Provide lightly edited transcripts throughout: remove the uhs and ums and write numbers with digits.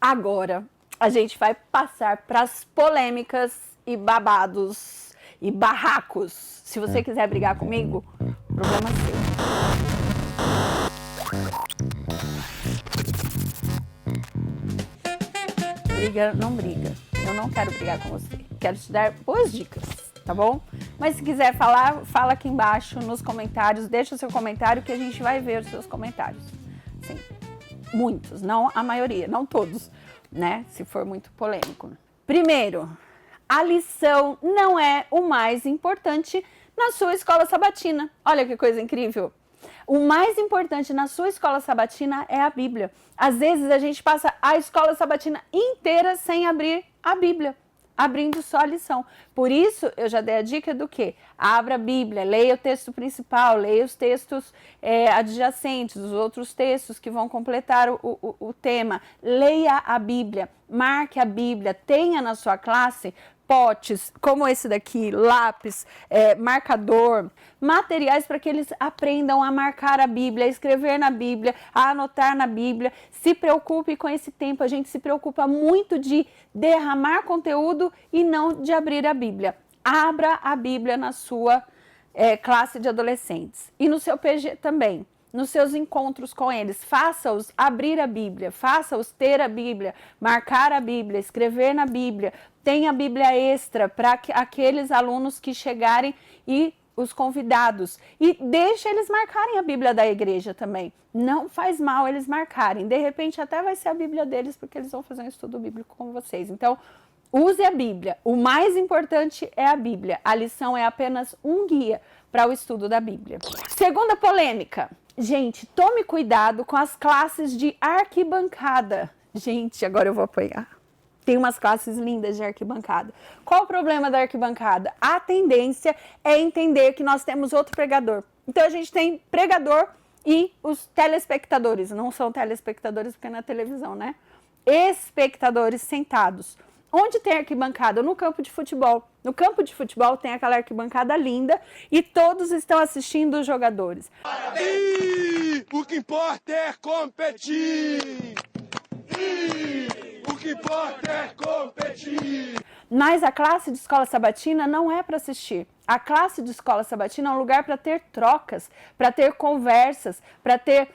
Agora, a gente vai passar para as polêmicas e babados e barracos. Se você quiser brigar comigo, problema seu. Briga, não briga. Eu não quero brigar com você. Quero te dar boas dicas, tá bom? Mas se quiser falar, fala aqui embaixo nos comentários. Deixa o seu comentário que a gente vai ver os seus comentários. Sim, muitos, não a maioria, não todos, né? Se for muito polêmico. Primeiro, a lição não é o mais importante na sua escola sabatina. Olha que coisa incrível. O mais importante na sua escola sabatina é a Bíblia. Às vezes a gente passa a escola sabatina inteira sem abrir a Bíblia, abrindo só a lição. Por isso, eu já dei a dica do quê? Abra a Bíblia, leia o texto principal, leia os textos adjacentes, os outros textos que vão completar o tema. Leia a Bíblia, marque a Bíblia, tenha na sua classe potes, como esse daqui, lápis, marcador, materiais para que eles aprendam a marcar a Bíblia, a escrever na Bíblia, a anotar na Bíblia. Se preocupe com esse tempo, a gente se preocupa muito de derramar conteúdo e não de abrir a Bíblia. Abra a Bíblia na sua classe de adolescentes e no seu PG também. Nos seus encontros com eles, faça-os abrir a Bíblia, faça-os ter a Bíblia, marcar a Bíblia, escrever na Bíblia, tenha a Bíblia extra para aqueles alunos que chegarem e os convidados. E deixa eles marcarem a Bíblia da igreja também. Não faz mal eles marcarem. De repente até vai ser a Bíblia deles, porque eles vão fazer um estudo bíblico com vocês. Então, use a Bíblia. O mais importante é a Bíblia. A lição é apenas um guia para o estudo da Bíblia. Segunda polêmica. Gente, tome cuidado com as classes de arquibancada. Gente, agora eu vou apanhar. Tem umas classes lindas de arquibancada. Qual o problema da arquibancada? A tendência é entender que nós temos outro pregador. Então, a gente tem pregador e os telespectadores. Não são telespectadores porque é na televisão, né? Espectadores sentados. Onde tem arquibancada? No campo de futebol. No campo de futebol tem aquela arquibancada linda e todos estão assistindo os jogadores. O que importa é competir! O que importa é competir! Mas a classe de escola sabatina não é para assistir. A classe de escola sabatina é um lugar para ter trocas, para ter conversas, para ter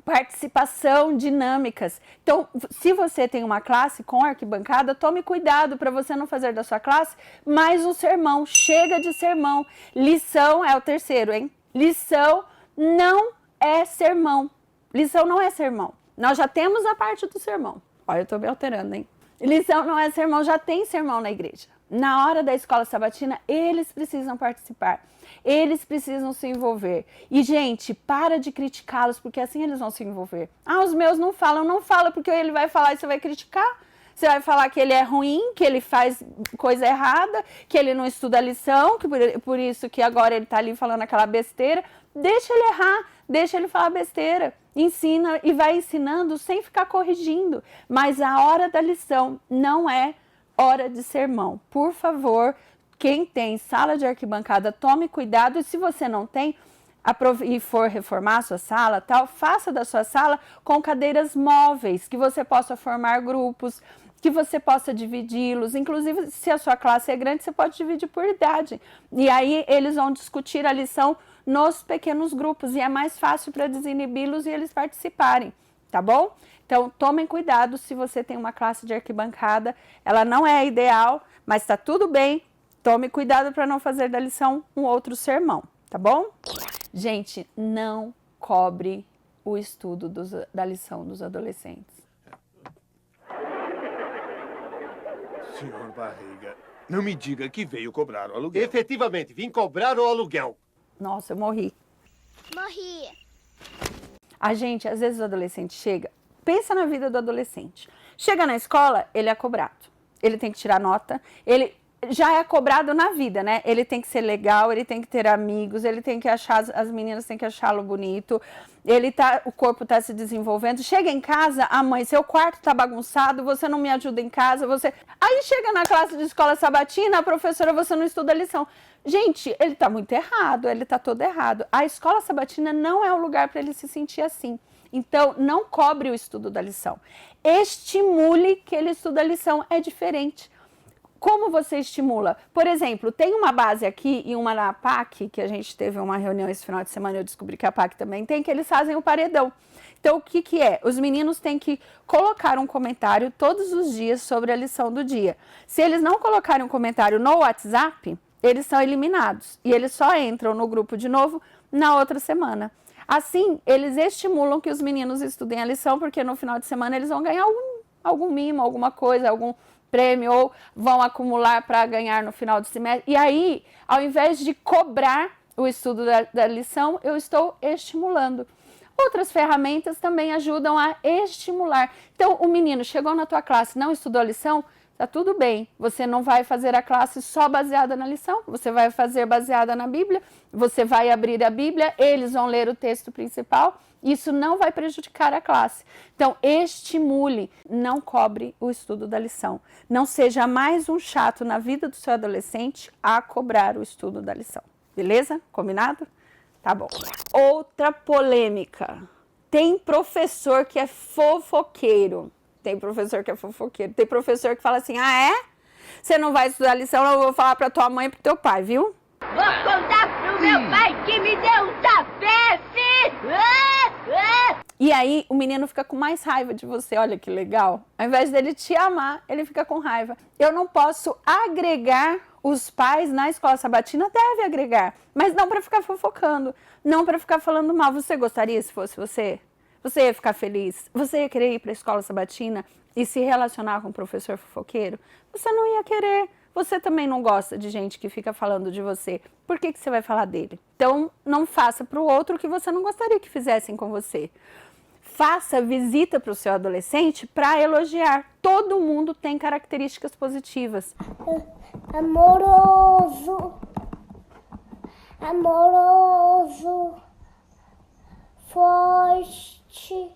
participação, dinâmicas. Então, se você tem uma classe com arquibancada, tome cuidado para você não fazer da sua classe mais um sermão. Chega de sermão. Lição é o terceiro, hein? Lição não é sermão. Lição não é sermão. Nós já temos a parte do sermão. Olha, eu estou me alterando, hein? Lição não é sermão, já tem sermão na igreja. Na hora da escola sabatina, eles precisam participar. Eles precisam se envolver. E, gente, para de criticá-los, porque assim eles vão se envolver. Ah, os meus não falam. Não fala, porque ele vai falar e você vai criticar. Você vai falar que ele é ruim, que ele faz coisa errada, que ele não estuda a lição, que por isso que agora ele está ali falando aquela besteira. Deixa ele errar, deixa ele falar besteira. Ensina e vai ensinando sem ficar corrigindo. Mas a hora da lição não é hora de sermão. Por favor, quem tem sala de arquibancada, tome cuidado. E se você não tem e for reformar a sua sala, tal, faça da sua sala com cadeiras móveis, que você possa formar grupos, que você possa dividi-los. Inclusive, se a sua classe é grande, você pode dividir por idade. E aí eles vão discutir a lição nos pequenos grupos. E é mais fácil para desinibi-los e eles participarem, tá bom? Então, tomem cuidado se você tem uma classe de arquibancada. Ela não é ideal, mas está tudo bem. Tome cuidado para não fazer da lição um outro sermão, tá bom? Gente, não cobre o estudo da lição dos adolescentes. Senhor Barriga, não me diga que veio cobrar o aluguel. Efetivamente, vim cobrar o aluguel. Nossa, eu morri. Morri. A gente, às vezes o adolescente chega, pensa na vida do adolescente. Chega na escola, ele é cobrado. Ele tem que tirar nota, ele já é cobrado na vida, né? Ele tem que ser legal, ele tem que ter amigos, ele tem que achar, as meninas têm que achá-lo bonito, o corpo tá se desenvolvendo. Chega em casa, a mãe, seu quarto tá bagunçado, você não me ajuda em casa, Aí chega na classe de escola sabatina, a professora, você não estuda a lição. Gente, ele tá muito errado, ele tá todo errado. A escola sabatina não é o lugar para ele se sentir assim. Então, não cobre o estudo da lição. Estimule que ele estude a lição, é diferente. Como você estimula? Por exemplo, tem uma base aqui e uma na PAC, que a gente teve uma reunião esse final de semana, eu descobri que a PAC também tem, que eles fazem o paredão. Então, o que que é? Os meninos têm que colocar um comentário todos os dias sobre a lição do dia. Se eles não colocarem um comentário no WhatsApp, eles são eliminados. E eles só entram no grupo de novo na outra semana. Assim, eles estimulam que os meninos estudem a lição, porque no final de semana eles vão ganhar algum mimo, alguma coisa, algum prêmio, ou vão acumular para ganhar no final do semestre. E aí, ao invés de cobrar o estudo da lição, eu estou estimulando. Outras ferramentas também ajudam a estimular. Então, o menino chegou na tua classe, não estudou a lição, tá tudo bem. Você não vai fazer a classe só baseada na lição, você vai fazer baseada na Bíblia, você vai abrir a Bíblia, eles vão ler o texto principal, isso não vai prejudicar a classe. Então, estimule, não cobre o estudo da lição. Não seja mais um chato na vida do seu adolescente a cobrar o estudo da lição. Beleza? Combinado? Tá bom. Outra polêmica. Tem professor que é fofoqueiro. Tem professor que é fofoqueiro. Tem professor que fala assim, ah, é? Você não vai estudar a lição, eu vou falar pra tua mãe e pro teu pai, viu? Vou contar pro meu pai que me deu um tapete! E aí o menino fica com mais raiva de você, olha que legal. Ao invés dele te amar, ele fica com raiva. Eu não posso agregar os pais na escola sabatina, deve agregar, mas não para ficar fofocando, não para ficar falando mal. Você gostaria se fosse você? Você ia ficar feliz? Você ia querer ir para a escola sabatina e se relacionar com um professor fofoqueiro? Você não ia querer. Você também não gosta de gente que fica falando de você. Por que você vai falar dele? Então, não faça para o outro o que você não gostaria que fizessem com você. Faça visita para o seu adolescente para elogiar. Todo mundo tem características positivas. Amoroso, amoroso, forte,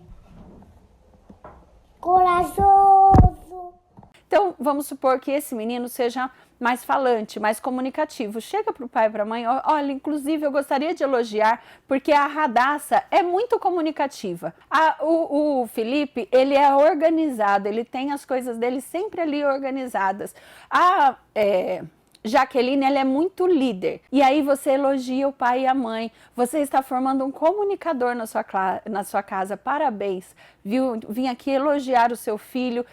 corajoso. Então, vamos supor que esse menino seja mais falante, mais comunicativo. Chega para o pai e para a mãe, olha, inclusive eu gostaria de elogiar, porque a Radassa é muito comunicativa. O Felipe, ele é organizado, ele tem as coisas dele sempre ali organizadas. Jaqueline, ela é muito líder. E aí você elogia o pai e a mãe. Você está formando um comunicador na sua casa. Parabéns. Viu? Vim aqui elogiar o seu filho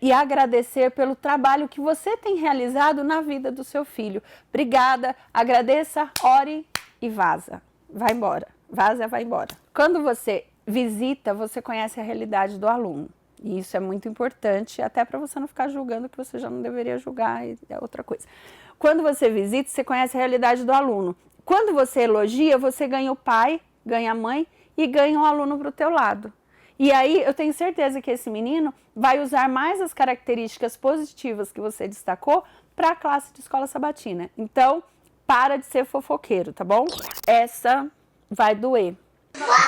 e agradecer pelo trabalho que você tem realizado na vida do seu filho. Obrigada, agradeça, ore e vaza. Vai embora. Vaza, vai embora. Quando você visita, você conhece a realidade do aluno. E isso é muito importante, até para você não ficar julgando que você já não deveria julgar, é outra coisa. Quando você visita, você conhece a realidade do aluno. Quando você elogia, você ganha o pai, ganha a mãe e ganha um aluno para o teu lado. E aí, eu tenho certeza que esse menino vai usar mais as características positivas que você destacou para a classe de escola sabatina. Então, para de ser fofoqueiro, tá bom? Essa vai doer. Isso vai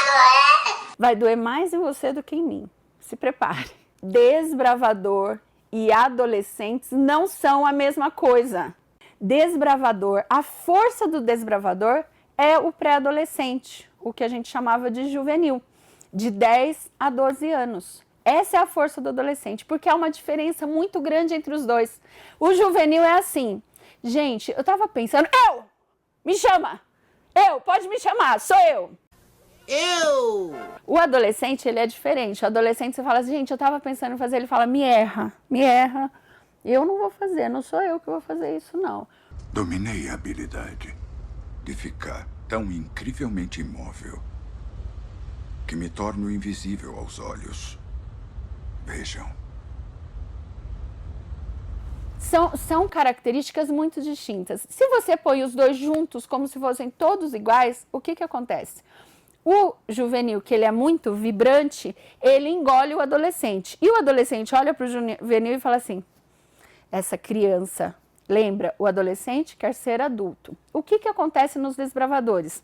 doer. Vai doer mais em você do que em mim. Se prepare. Desbravador e adolescentes não são a mesma coisa. Desbravador, a força do desbravador é o pré-adolescente, o que a gente chamava de juvenil, de 10 a 12 anos. Essa é a força do adolescente, porque há uma diferença muito grande entre os dois. O juvenil é assim, gente, eu tava pensando, me chama, pode me chamar, sou eu. O adolescente, ele é diferente. O adolescente, você fala assim, gente, eu tava pensando em fazer, ele fala, me erra. Eu não vou fazer, não sou eu que vou fazer isso, não. Dominei a habilidade de ficar tão incrivelmente imóvel que me torno invisível aos olhos. Vejam. São características muito distintas. Se você põe os dois juntos, como se fossem todos iguais, o que acontece? O juvenil, que ele é muito vibrante, ele engole o adolescente. E o adolescente olha para o juvenil e fala assim, essa criança, lembra, o adolescente quer ser adulto. O que acontece nos desbravadores?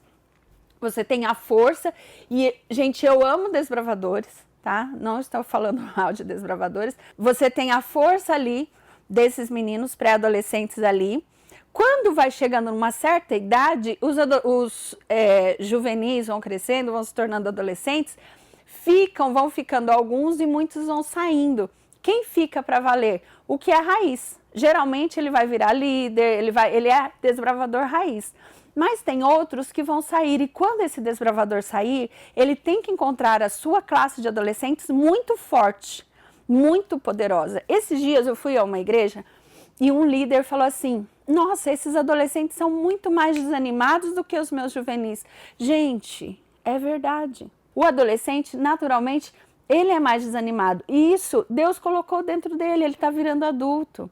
Você tem a força, e, gente, eu amo desbravadores, tá? Não estou falando mal de desbravadores. Você tem a força ali, desses meninos pré-adolescentes ali, Quando vai chegando numa certa idade, os juvenis vão crescendo, vão se tornando adolescentes, vão ficando alguns e muitos vão saindo. Quem fica para valer? O que é raiz. Geralmente ele vai virar líder, ele é desbravador raiz. Mas tem outros que vão sair, e quando esse desbravador sair, ele tem que encontrar a sua classe de adolescentes muito forte, muito poderosa. Esses dias eu fui a uma igreja e um líder falou assim: nossa, esses adolescentes são muito mais desanimados do que os meus juvenis. Gente, é verdade. O adolescente, naturalmente, ele é mais desanimado. E isso Deus colocou dentro dele, ele está virando adulto.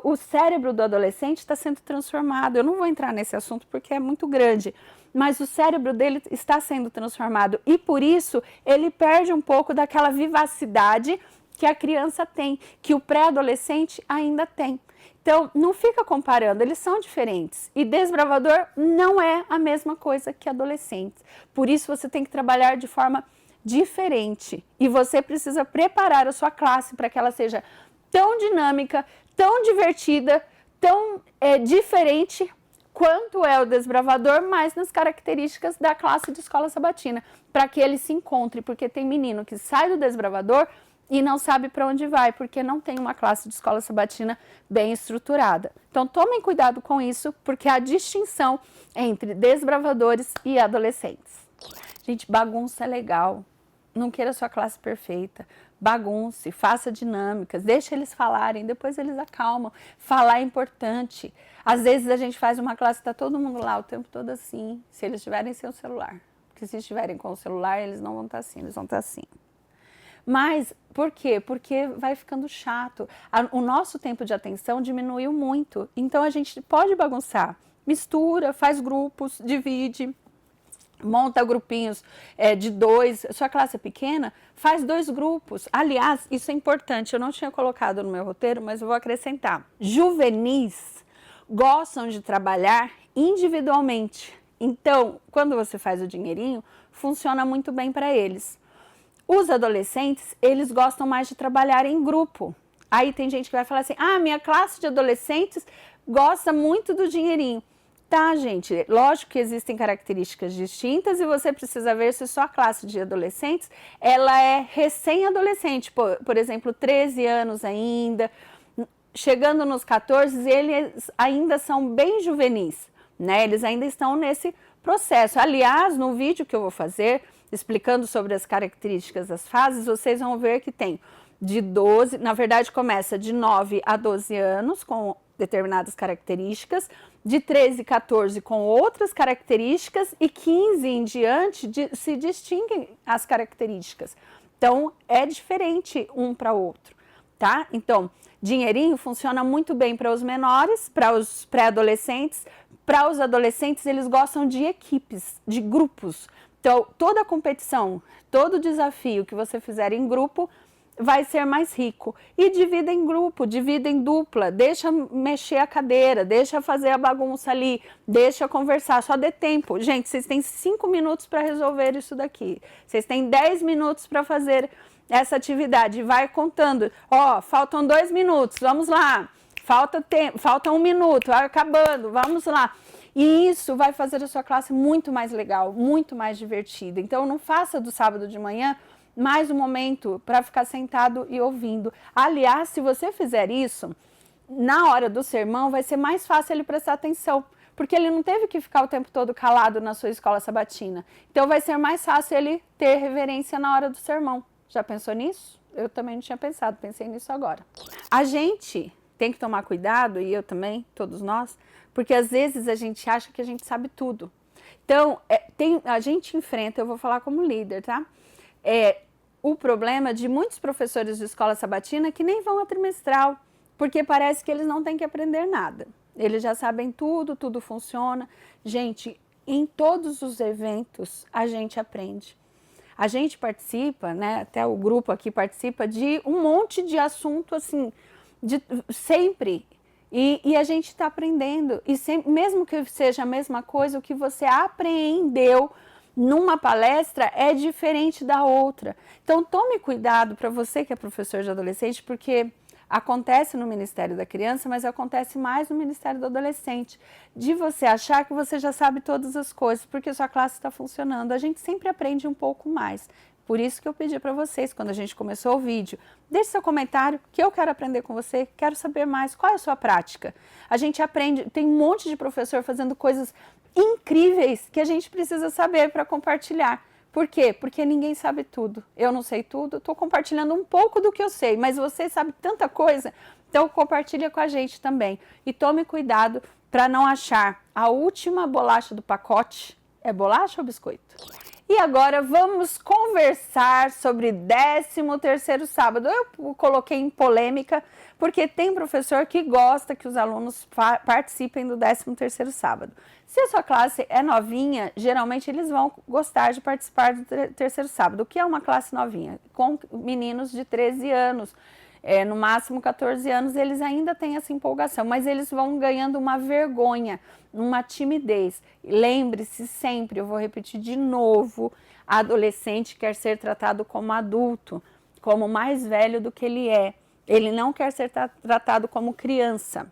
O cérebro do adolescente está sendo transformado. Eu não vou entrar nesse assunto porque é muito grande, mas o cérebro dele está sendo transformado e por isso ele perde um pouco daquela vivacidade que a criança tem, que o pré-adolescente ainda tem. Então, não fica comparando, eles são diferentes. E desbravador não é a mesma coisa que adolescente. Por isso você tem que trabalhar de forma diferente. E você precisa preparar a sua classe para que ela seja tão dinâmica, tão divertida, tão diferente quanto é o desbravador, mas nas características da classe de escola sabatina, para que ele se encontre, porque tem menino que sai do desbravador e não sabe para onde vai, porque não tem uma classe de escola sabatina bem estruturada. Então tomem cuidado com isso, porque há distinção entre desbravadores e adolescentes. Gente, bagunça é legal, não queira sua classe perfeita. Bagunce, faça dinâmicas, deixe eles falarem, depois eles acalmam. Falar é importante. Às vezes a gente faz uma classe e está todo mundo lá o tempo todo assim, se eles estiverem sem o celular. Porque se estiverem com o celular, eles não vão estar assim, eles vão estar assim. Mas, por quê? Porque vai ficando chato. O nosso tempo de atenção diminuiu muito, então a gente pode bagunçar. Mistura, faz grupos, divide. Monta grupinhos de 2, sua classe é pequena, faz 2 grupos. Aliás, isso é importante, eu não tinha colocado no meu roteiro, mas eu vou acrescentar. Juvenis gostam de trabalhar individualmente. Então, quando você faz o dinheirinho, funciona muito bem para eles. Os adolescentes, eles gostam mais de trabalhar em grupo. Aí tem gente que vai falar assim: ah, minha classe de adolescentes gosta muito do dinheirinho. Tá, gente, lógico que existem características distintas e você precisa ver se sua classe de adolescentes, ela é recém-adolescente, por exemplo, 13 anos ainda, chegando nos 14, eles ainda são bem juvenis, né? Eles ainda estão nesse processo. Aliás, no vídeo que eu vou fazer, explicando sobre as características das fases, vocês vão ver que tem de 12, na verdade começa de 9 a 12 anos, com determinadas características, de 13 e 14 com outras características e 15 em diante se distinguem as características. Então, é diferente um para o outro, tá? Então, dinheirinho funciona muito bem para os menores, para os pré-adolescentes. Para os adolescentes, eles gostam de equipes, de grupos. Então, toda a competição, todo desafio que você fizer em grupo vai ser mais rico. E divida em grupo, divida em dupla, deixa mexer a cadeira, deixa fazer a bagunça ali, deixa conversar, só dê tempo. Gente, vocês têm 5 minutos para resolver isso daqui. Vocês têm 10 minutos para fazer essa atividade. Vai contando. Ó, faltam 2 minutos, vamos lá. Falta 1 minuto, acabando, vamos lá. E isso vai fazer a sua classe muito mais legal, muito mais divertida. Então, não faça do sábado de manhã mais um momento para ficar sentado e ouvindo. Aliás, se você fizer isso, na hora do sermão vai ser mais fácil ele prestar atenção, porque ele não teve que ficar o tempo todo calado na sua escola sabatina. Então vai ser mais fácil ele ter reverência na hora do sermão. Já pensou nisso? Eu também não tinha pensado, pensei nisso agora. A gente tem que tomar cuidado, e eu também, todos nós, porque às vezes a gente acha que a gente sabe tudo. Então, a gente enfrenta, eu vou falar como líder, tá? O problema de muitos professores de escola sabatina que nem vão a trimestral, porque parece que eles não têm que aprender nada. Eles já sabem tudo, tudo funciona. Gente, em todos os eventos a gente aprende. A gente participa, né, até o grupo aqui participa de um monte de assunto assim, sempre. E a gente está aprendendo. E sempre, mesmo que seja a mesma coisa, o que você apreendeu numa palestra é diferente da outra. Então, tome cuidado para você que é professor de adolescente, porque acontece no Ministério da Criança, mas acontece mais no Ministério do Adolescente, de você achar que você já sabe todas as coisas, porque sua classe está funcionando. A gente sempre aprende um pouco mais. Por isso que eu pedi para vocês, quando a gente começou o vídeo, deixe seu comentário, que eu quero aprender com você, quero saber mais, qual é a sua prática. A gente aprende, tem um monte de professor fazendo coisas incríveis que a gente precisa saber para compartilhar. Por quê? Porque ninguém sabe tudo. Eu não sei tudo, estou compartilhando um pouco do que eu sei, mas você sabe tanta coisa, então compartilha com a gente também. E tome cuidado para não achar a última bolacha do pacote. É bolacha ou biscoito? E agora vamos conversar sobre 13º sábado. Eu coloquei em polêmica, porque tem professor que gosta que os alunos participem do 13º sábado. Se a sua classe é novinha, geralmente eles vão gostar de participar do 3º sábado. O que é uma classe novinha? Com meninos de 13 anos, no máximo 14 anos, eles ainda têm essa empolgação, mas eles vão ganhando uma vergonha, uma timidez. Lembre-se sempre, eu vou repetir de novo, adolescente quer ser tratado como adulto, como mais velho do que ele é. Ele não quer ser tratado como criança.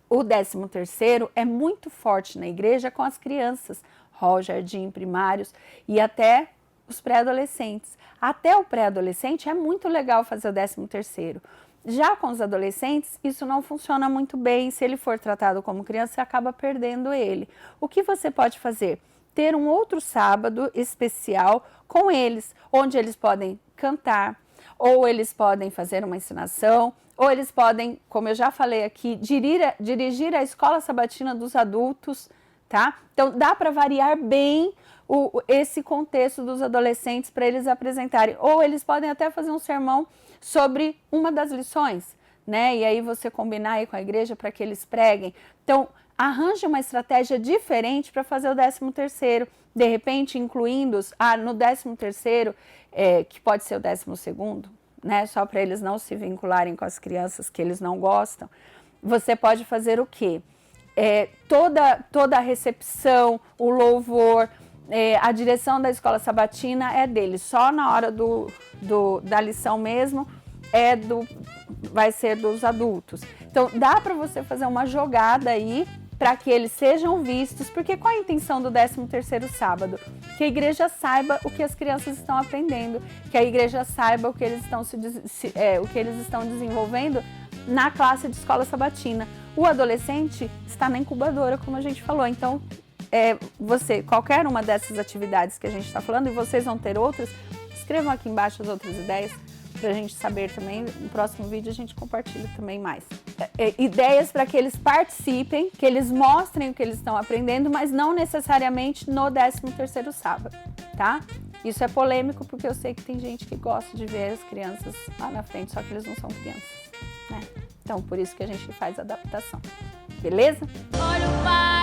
O 13º é muito forte na igreja com as crianças, hall, jardim, primários e até os pré-adolescentes. Até o pré-adolescente é muito legal fazer o 13º. Já com os adolescentes, isso não funciona muito bem. Se ele for tratado como criança, você acaba perdendo ele. O que você pode fazer? Ter um outro sábado especial com eles, onde eles podem cantar, ou eles podem fazer uma ensinação, ou eles podem, como eu já falei aqui, dirigir a escola sabatina dos adultos, tá? Então, dá para variar bem esse contexto dos adolescentes para eles apresentarem. Ou eles podem até fazer um sermão sobre uma das lições, né? E aí você combinar aí com a igreja para que eles preguem. Então, arranje uma estratégia diferente para fazer o 13º, de repente incluindo-os no 13º, que pode ser o 12º, né? Só para eles não se vincularem com as crianças que eles não gostam. Você pode fazer o quê? Toda a recepção, o louvor, a direção da escola sabatina é deles. Só na hora da lição mesmo vai ser dos adultos. Então dá para você fazer uma jogada aí para que eles sejam vistos, porque qual a intenção do 13º sábado? Que a igreja saiba o que as crianças estão aprendendo, que a igreja saiba o que eles estão desenvolvendo na classe de escola sabatina. O adolescente está na incubadora, como a gente falou, então qualquer uma dessas atividades que a gente está falando, e vocês vão ter outras, escrevam aqui embaixo as outras ideias, para a gente saber também. No próximo vídeo a gente compartilha também mais. Ideias para que eles participem, que eles mostrem o que eles estão aprendendo, mas não necessariamente no 13º sábado, tá? Isso é polêmico porque eu sei que tem gente que gosta de ver as crianças lá na frente, só que eles não são crianças, né? Então, por isso que a gente faz a adaptação. Beleza? Olha o pai.